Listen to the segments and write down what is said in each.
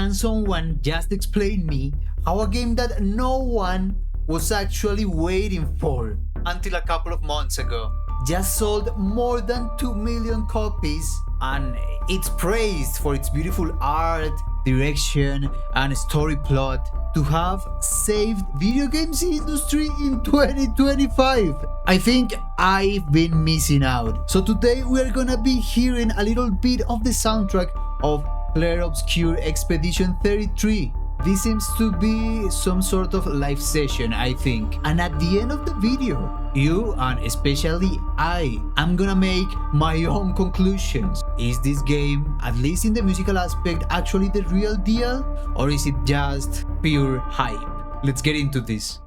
Can someone just explain me how a game that no one was actually waiting for until a couple of months ago just sold more than 2 million copies, and it's praised for its beautiful art, direction, and story plot, to have saved video games industry in 2025? I think I've been missing out. So today we are gonna be hearing a little bit of the soundtrack of Clair Obscur Expedition 33. This seems to be some sort of live session, I think. And at the end of the video, you, and especially I, am gonna make my own conclusions. Is this game, at least in the musical aspect, actually the real deal? Or is it just pure hype? Let's get into this.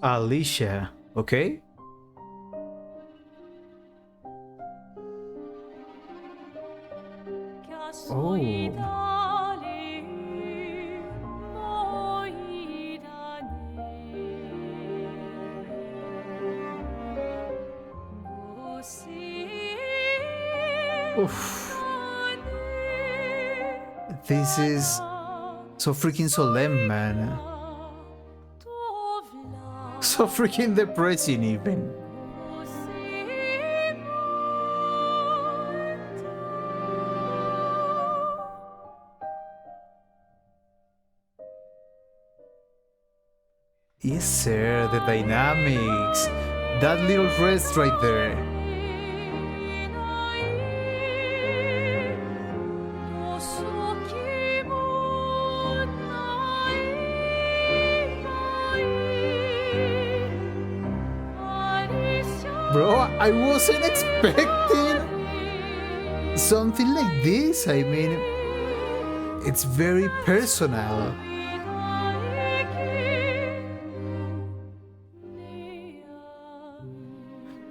Alicia, okay? Oh. Oof. This is so freaking solemn, man. So freaking depressing even. Yes, sir, the dynamics. That little rest right there. Bro, I wasn't expecting something like this. I mean, it's very personal.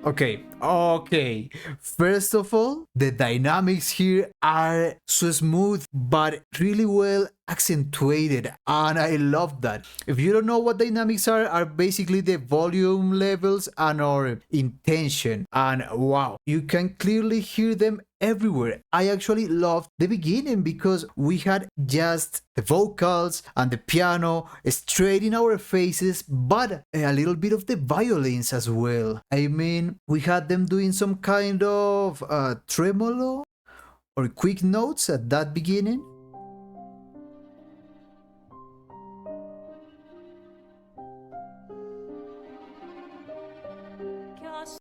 Okay. First of all, the dynamics here are so smooth, but really well accentuated, and I love that. If you don't know what dynamics are basically the volume levels and our intention, and wow, you can clearly hear them everywhere. I actually loved the beginning because we had just the vocals and the piano straight in our faces, but a little bit of the violins as well. I mean, we had them doing some kind of tremolo or quick notes at that beginning.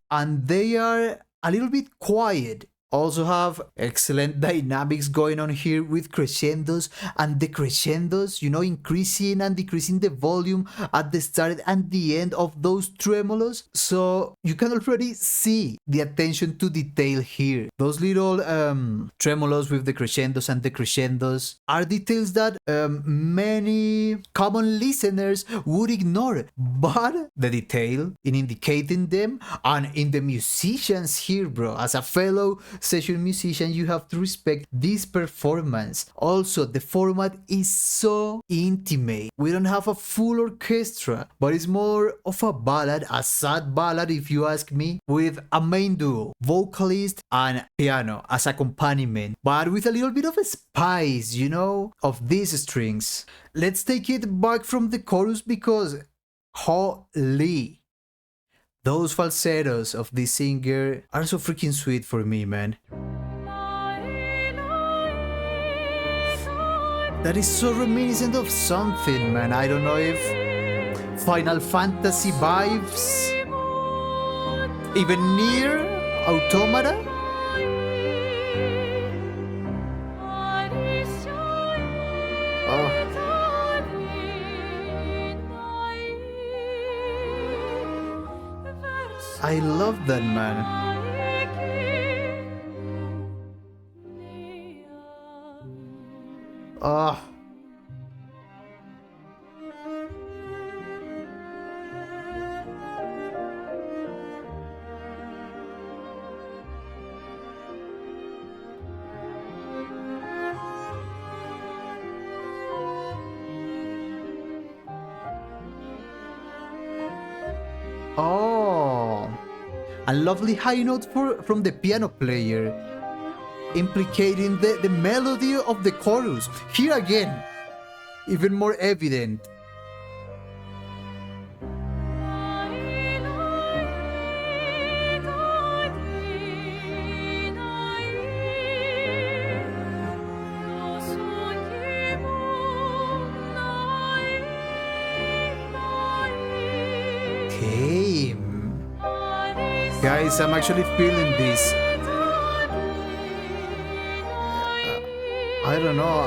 And they are a little bit quiet. Also have excellent dynamics going on here with crescendos, and the crescendos, you know, increasing and decreasing the volume at the start and the end of those tremolos. So you can already see the attention to detail here. Those little tremolos with the crescendos and decrescendos are details that many common listeners would ignore, but the detail in indicating them, and in the musicians here, bro, as a fellow session musician, you have to respect this performance. Also, the format is so intimate. We don't have a full orchestra, but it's more of a ballad, a sad ballad if you ask me, with a main duo, vocalist and piano as accompaniment, but with a little bit of a spice, you know, of these strings. Let's take it back from the chorus because holy, those falsettos of this singer are so freaking sweet for me, man. That is so reminiscent of something, man. I don't know if Final Fantasy vibes, even near Automata. I love that, man. Ah. Oh, a lovely high note from the piano player, implicating the melody of the chorus. Here again, even more evident. Okay. Guys, I'm actually feeling this. I don't know,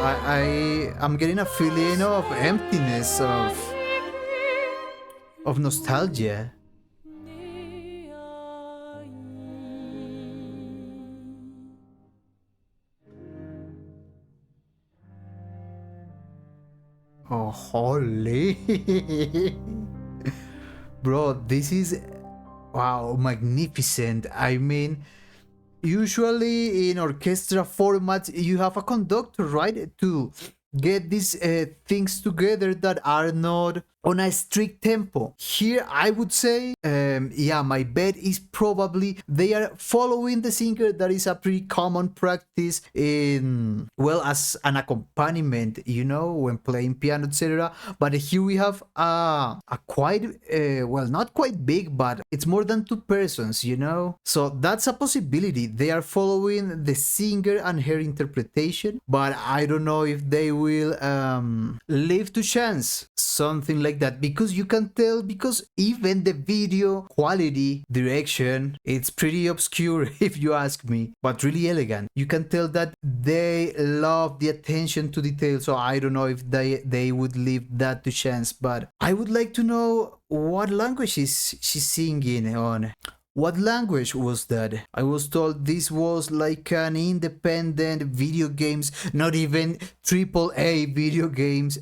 I'm getting a feeling of emptiness, of nostalgia. Oh, holy. Bro, this is, wow, magnificent. I mean, usually in orchestra formats, you have a conductor, right? To get these things together that are not on a strict tempo. Here, I would say, yeah, my bet is probably they are following the singer. That is a pretty common practice in, well, as an accompaniment, you know, when playing piano, etc. But here we have a quite, well, not quite big, but it's more than 2 persons, you know? So that's a possibility. They are following the singer and her interpretation, but I don't know if they will leave to chance something like that, because you can tell, because even the video quality direction, it's pretty obscure if you ask me, but really elegant. You can tell that they love the attention to detail, so I don't know if they would leave that to chance. But I would like to know what language is she singing on. What language was that? I was told this was like an independent video games, not even AAA video games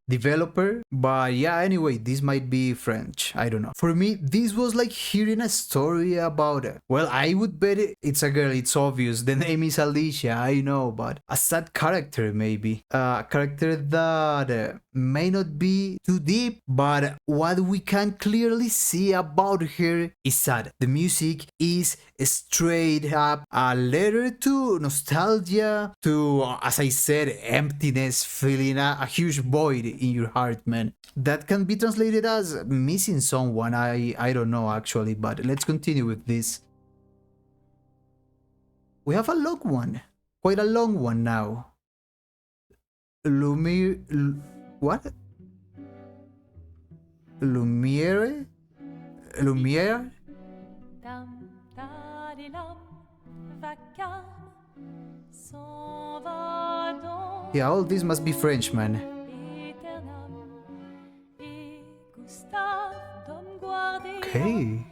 developer. But yeah, anyway, this might be French. I don't know. For me, this was like hearing a story about it. Well, I would bet it's a girl. It's obvious. The name is Alicia. I know, but a sad character maybe. A character that may not be too deep, but what we can clearly see about her is sad. The music is straight up a letter to nostalgia, to, as I said, emptiness, feeling a huge void in your heart, man. That can be translated as missing someone. I don't know actually, but let's continue with this. We have a long one, quite a long one now. Lumière, what? Lumière? Lumière? Yeah, all this must be French, man. Okay.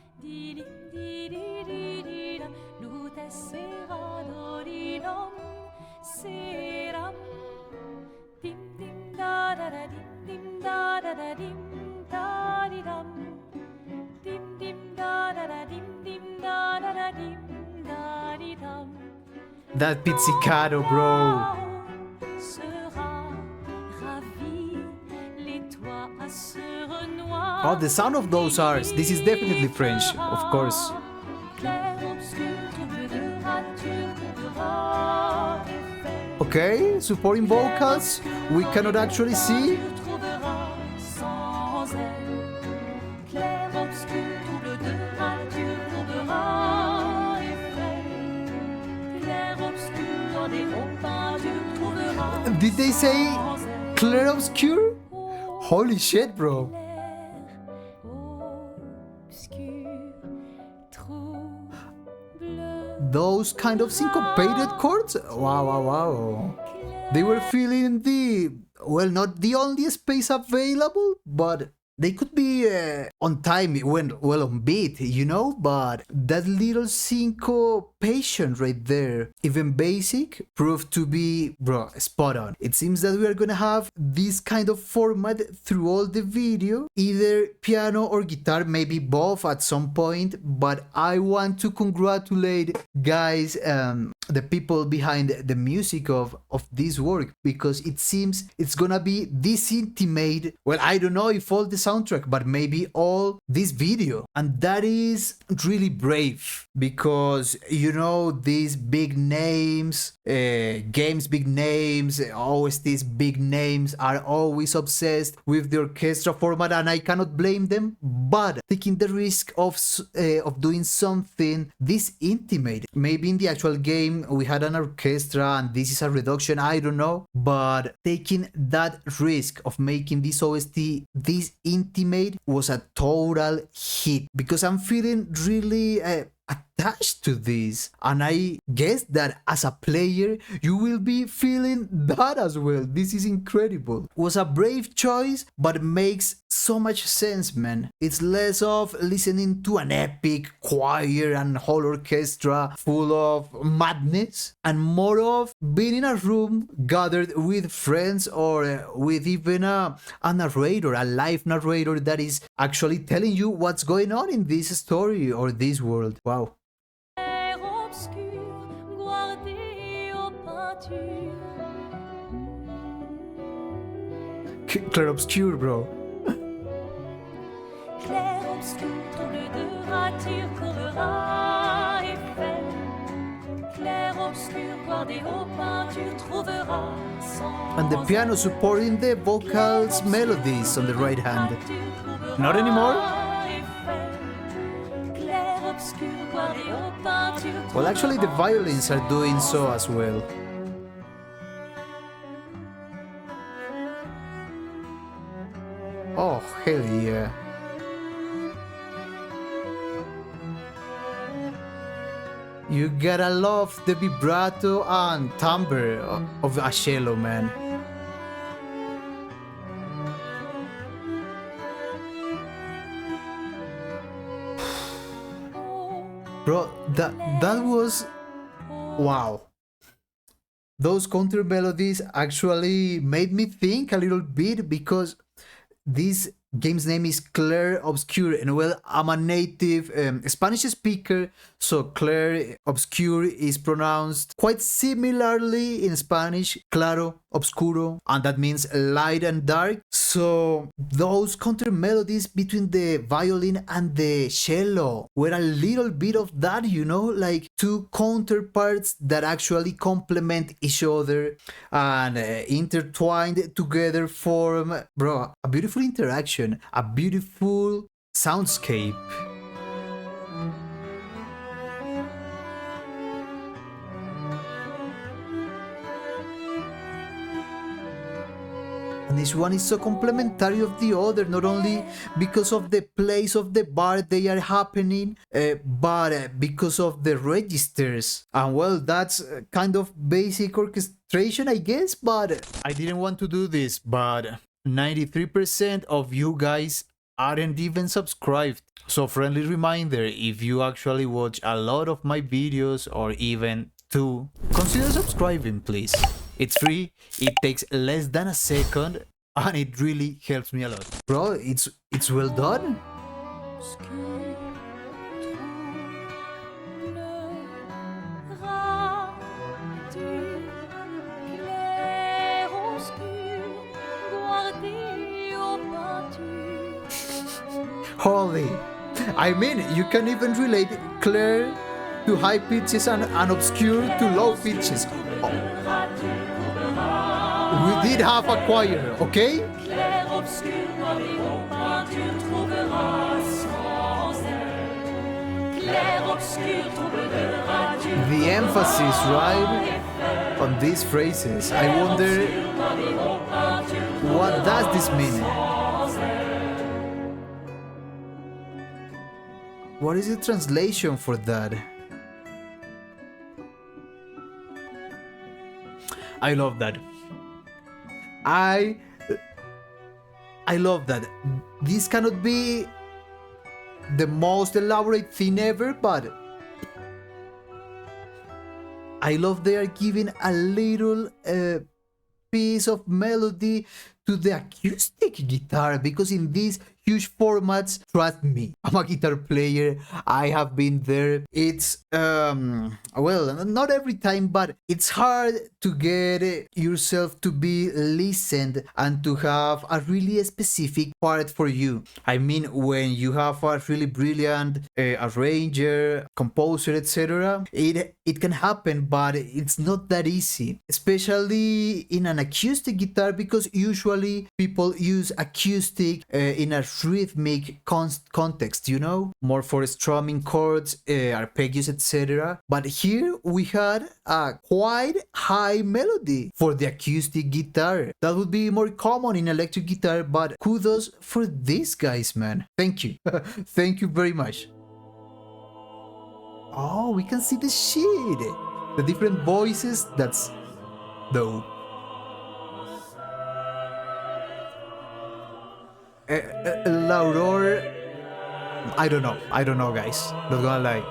That pizzicato, bro. Oh, the sound of those R's. This is definitely French, of course. Okay, supporting vocals, we cannot actually see. Did they say Clair Obscur? Holy shit, bro. Those kind of syncopated chords? Wow, wow, wow. They were feeling the, well, not the only space available, but they could be on time, well on beat, you know, but that little syncopation right there, even basic, proved to be, bro, spot on. It seems that we are gonna have this kind of format through all the video, either piano or guitar, maybe both at some point, but I want to congratulate guys, the people behind the music of this work, because it seems it's gonna be this intimate. Well, I don't know if all the sound soundtrack, but maybe all this video. And that is really brave, because you know, these big names, games big names, OSTs big names, are always obsessed with the orchestra format, and I cannot blame them. But taking the risk of doing something this intimate, maybe in the actual game we had an orchestra and this is a reduction, I don't know, but taking that risk of making this OST this intimate was a total hit, because I'm feeling really attached to this, and I guess that as a player you will be feeling that as well. This is incredible. Was a brave choice, but makes so much sense, man. It's less of listening to an epic choir and whole orchestra full of madness, and more of being in a room gathered with friends, or with even a narrator, a live narrator that is actually telling you what's going on in this story or this world. Wow. Clair Obscur, bro. Clair obscur, ton de rature courera et fait. Clair obscur, gloire des hauts pins, tu trouveras sans. And the piano supporting the vocals melodies on the right hand. Not anymore? Well, actually the violins are doing so as well. Oh, hell yeah. You gotta love the vibrato and timbre of a cello, man. Bro, that was... wow. Those counter melodies actually made me think a little bit, because this game's name is Clair Obscur, and well, I'm a native Spanish speaker, so Clair Obscur is pronounced quite similarly in Spanish, claro, obscuro, and that means light and dark. So those counter melodies between the violin and the cello were a little bit of that, you know, like two counterparts that actually complement each other and intertwined together form, bro, a beautiful interaction, a beautiful soundscape. And this one is so complementary of the other, not only because of the place of the bar they are happening, but because of the registers. And well, that's kind of basic orchestration, I guess, but I didn't want to do this, but 93% of you guys aren't even subscribed. So friendly reminder, if you actually watch a lot of my videos, or even two, consider subscribing, please. It's free, it takes less than a second, and it really helps me a lot. Bro, it's well done. Holy, I mean, you can even relate Clair to high pitches and obscure to low pitches. We did have a choir, okay? The emphasis, right, on these phrases. I wonder, what does this mean? What is the translation for that? I love that. I love that. This cannot be the most elaborate thing ever, but I love they are giving a little piece of melody to the acoustic guitar, because in this huge formats. Trust me, I'm a guitar player. I have been there. It's well, not every time, but it's hard to get yourself to be listened and to have a really specific part for you. I mean, when you have a really brilliant arranger, composer, etc., it can happen, but it's not that easy, especially in an acoustic guitar, because usually people use acoustic in a rhythmic context, you know, more for strumming chords, arpeggios, etc. But here we had a quite high melody for the acoustic guitar. That would be more common in electric guitar, but kudos for these guys, man. Thank you. Thank you very much. Oh, we can see the shit. The different voices. That's dope. L'aurore. I don't know. I don't know, guys. Not gonna lie.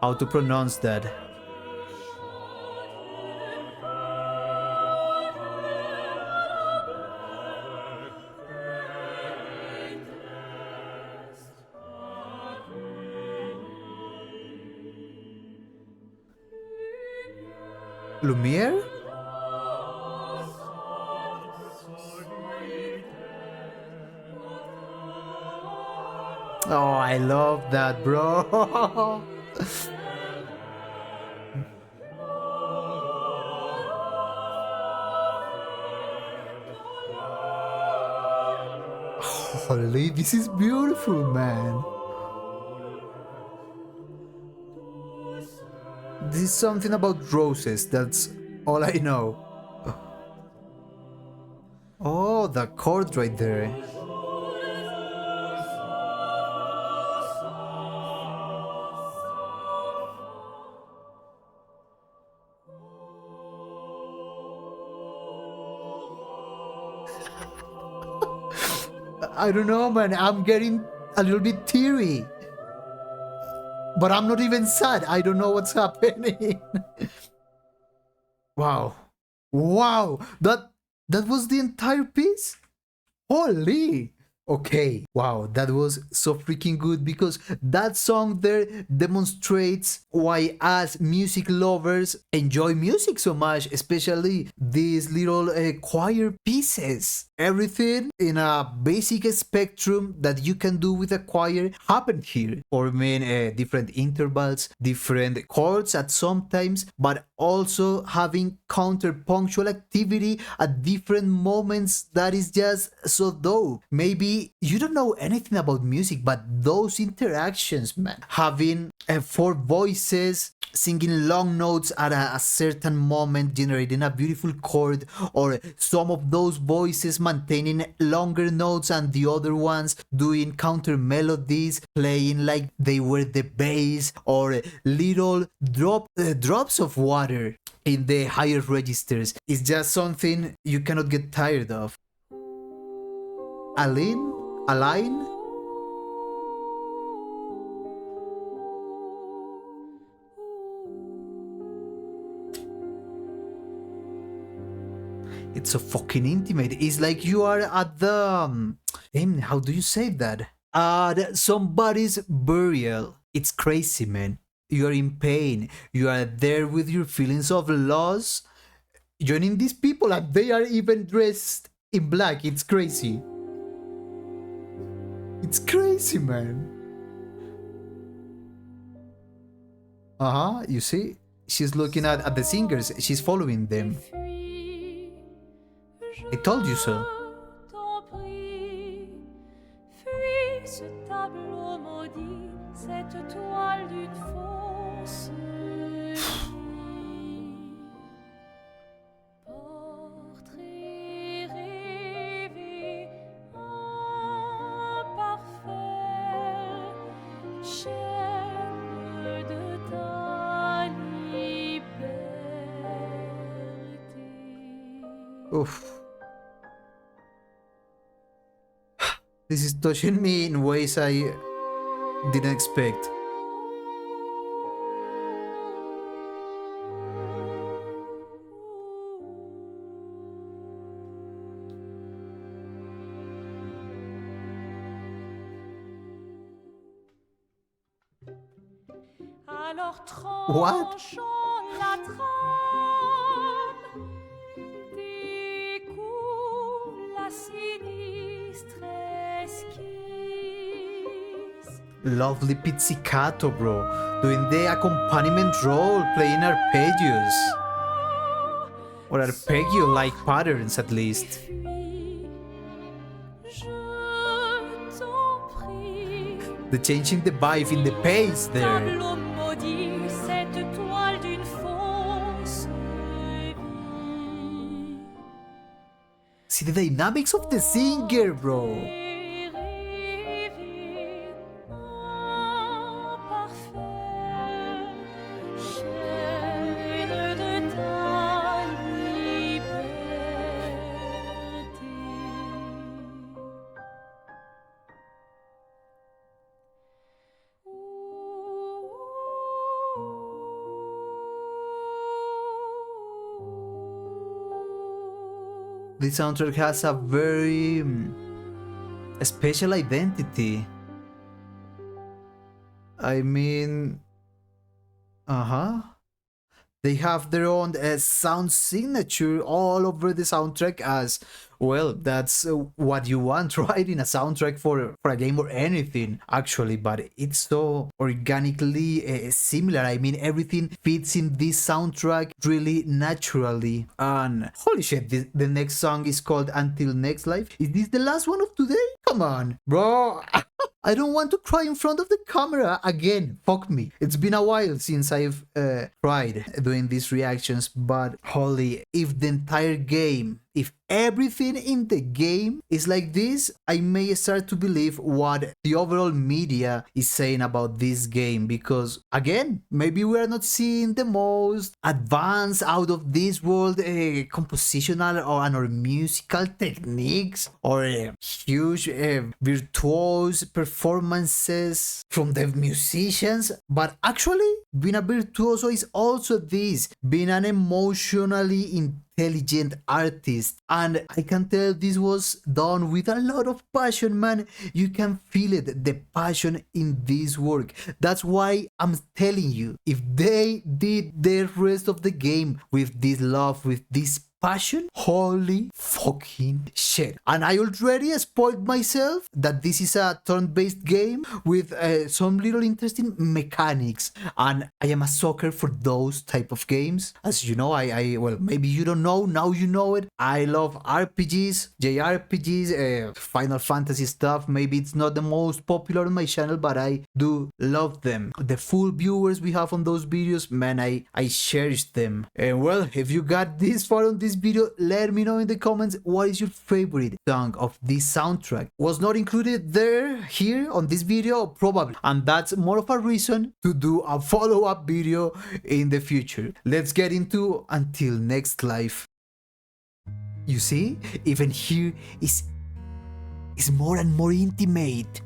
How to pronounce that? Lumière? Oh, I love that, bro. Holy, this is beautiful, man. This is something about roses, that's all I know. Oh, the chord right there. I don't know, man. I'm getting a little bit teary. But I'm not even sad. I don't know what's happening. Wow. Wow. That was the entire piece? Holy. Okay, wow, that was so freaking good, because that song there demonstrates why us music lovers enjoy music so much, especially these little choir pieces. Everything in a basic spectrum that you can do with a choir happened here, forming different intervals, different chords at sometimes, but also having counterpunctual activity at different moments. That is just so dope. Maybe you don't know anything about music, but those interactions, man, having four voices singing long notes at a certain moment, generating a beautiful chord, or some of those voices maintaining longer notes and the other ones doing counter melodies, playing like they were the bass, or little drops of water in the higher registers. It's just something you cannot get tired of. Aline? It's so fucking intimate. It's like you are at the how do you say that? At somebody's burial. It's crazy, man. You are in pain. You are there with your feelings of loss, joining these people, and they are even dressed in black. It's crazy. It's crazy, man. You see? She's looking at the singers. She's following them. I told you so. Fuis ce tableau maudit, cette toile d'une fausse vie. Portrait rêvé, imparfait, chaîne de ta liberté. Oof. This is touching me in ways I didn't expect. Alors What? tranchons la trame, découle la sinistre esquisse. Lovely pizzicato, bro. Doing the accompaniment role, playing arpeggios. Or arpeggio-like patterns, at least. Je t'en prie. The changing the vibe in the pace there. Tableau maudit, cette toile d'une fausse vie. See the dynamics of the singer, bro. The soundtrack has a very special identity. I mean, they have their own sound signature all over the soundtrack, as well, that's what you want, right, in a soundtrack for a game or anything, actually, but it's so organically similar. I mean, everything fits in this soundtrack really naturally. And holy shit, the next song is called Until Next Life. Is this the last one of today? Come on, bro. I don't want to cry in front of the camera again. Fuck me. It's been a while since I've tried doing these reactions, but holy, if the entire game, if everything in the game is like this, I may start to believe what the overall media is saying about this game, because again, maybe we are not seeing the most advanced, out of this world compositional or musical techniques, or huge virtuose performances from the musicians, but actually being a virtuoso is also this, being an emotionally intelligent artist. And I can tell this was done with a lot of passion, man. You can feel it, the passion in this work. That's why I'm telling you, if they did the rest of the game with this love, with this passion, holy fucking shit. And I already spoiled myself that this is a turn-based game with some little interesting mechanics, and I am a sucker for those type of games. As you know, I well, maybe you don't know, now you know it. I love RPGs, JRPGs, Final Fantasy stuff. Maybe it's not the most popular on my channel, but I do love them. The full viewers we have on those videos, man, I cherish them. And well, if you got this far on this video, let me know in the comments what is your favorite song of this soundtrack. Was not included there, here on this video, probably, and that's more of a reason to do a follow-up video in the future. Let's get into Until Next Life. You see, even here is more and more intimate.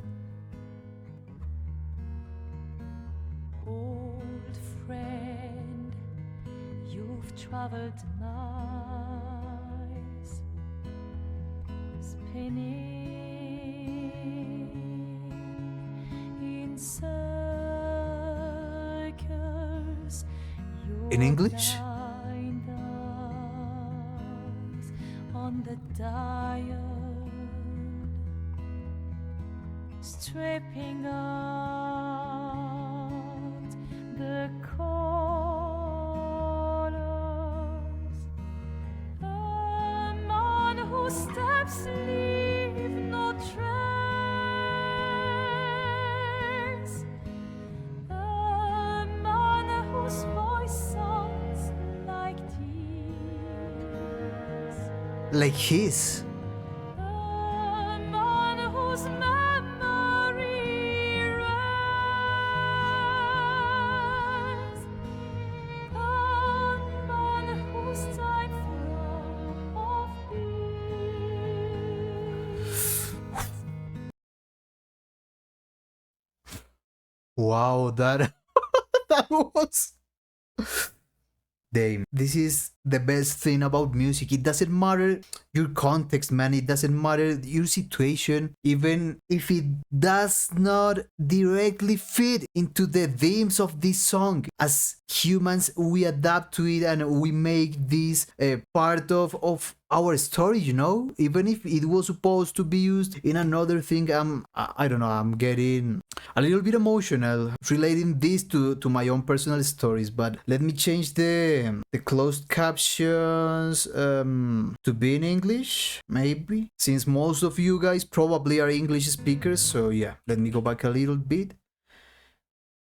Old friend, you've traveled miles, spinning in circles. In English? On the dial, stripping out the colors. A man whose steps leave no trace. A man whose voice sounds like tears. Like his. A man whose memory rests. A man whose time full of peace. Wow, that that was damn. This is the best thing about music. It doesn't matter your context, man. It doesn't matter your situation, even if it does not directly fit into the themes of this song. As humans, we adapt to it and we make this part of our story, you know, even if it was supposed to be used in another thing. I don't know, I'm getting a little bit emotional relating this to my own personal stories. But let me change the closed captions to be in English, maybe, since most of you guys probably are English speakers. So yeah, let me go back a little bit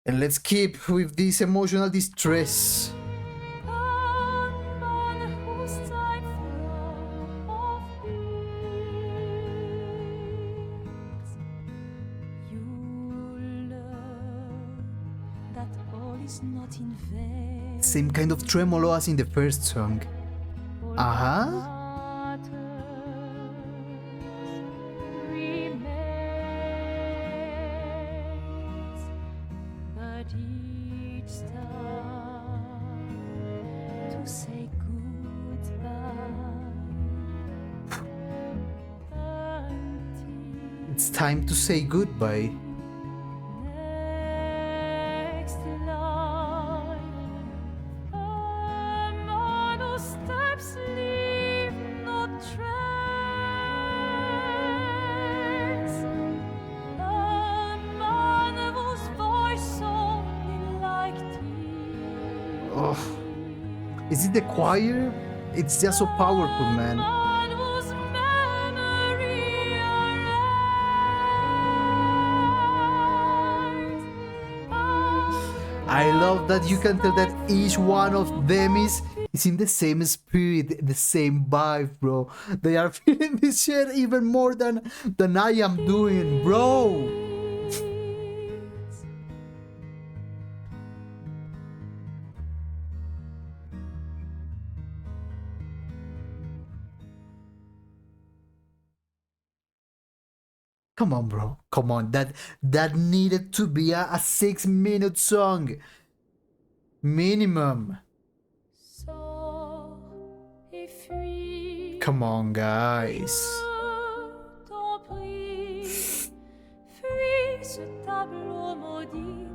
and let's keep with this emotional distress. Same kind of tremolo as in the first song. It's time to say goodbye. Is it the choir? It's just so powerful, man. I love that you can tell that each one of them is in the same spirit, the same vibe, bro. They are feeling this shit even more than I am doing, bro. Come on, bro. Come on. That needed to be a 6-minute song. Minimum. Come on, guys.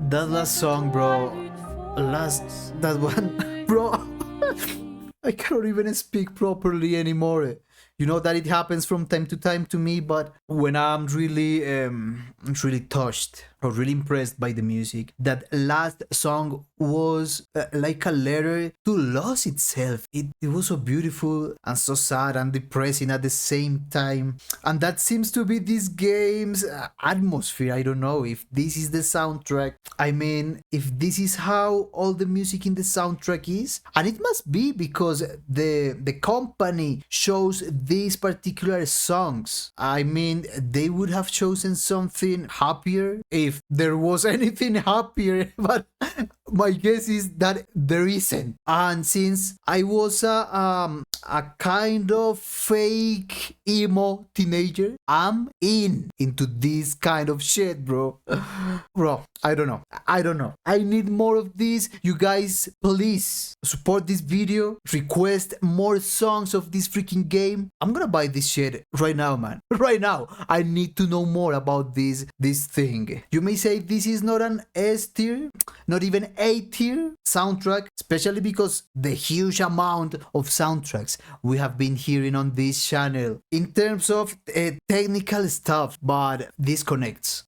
That last song, bro. That one, bro. I cannot even speak properly anymore. You know that it happens from time to time to me, but when I'm really touched or really impressed by the music, that last song was like a letter to loss itself. It was so beautiful and so sad and depressing at the same time. And that seems to be this game's atmosphere. I don't know if this is the soundtrack. I mean, if this is how all the music in the soundtrack is, and it must be because the company chose these particular songs. I mean, they would have chosen something happier if there was anything happier, but my guess is that there isn't. And since I was a kind of fake emo teenager, I'm into this kind of shit, bro. Bro, I don't know. I need more of this. You guys, please support this video. Request more songs of this freaking game. I'm gonna buy this shit right now, man. Right now. I need to know more about this thing. You may say this is not an S tier, not even A tier soundtrack, especially because the huge amount of soundtracks we have been hearing on this channel in terms of technical stuff, but this connects,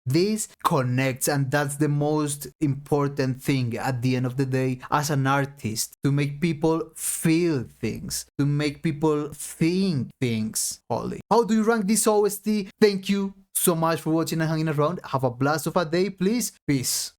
and that's the most important thing at the end of the day as an artist, to make people feel things, to make people think things. Holy, how do you rank this OST? Thank you so much for watching and hanging around. Have a blast of a day, please. Peace.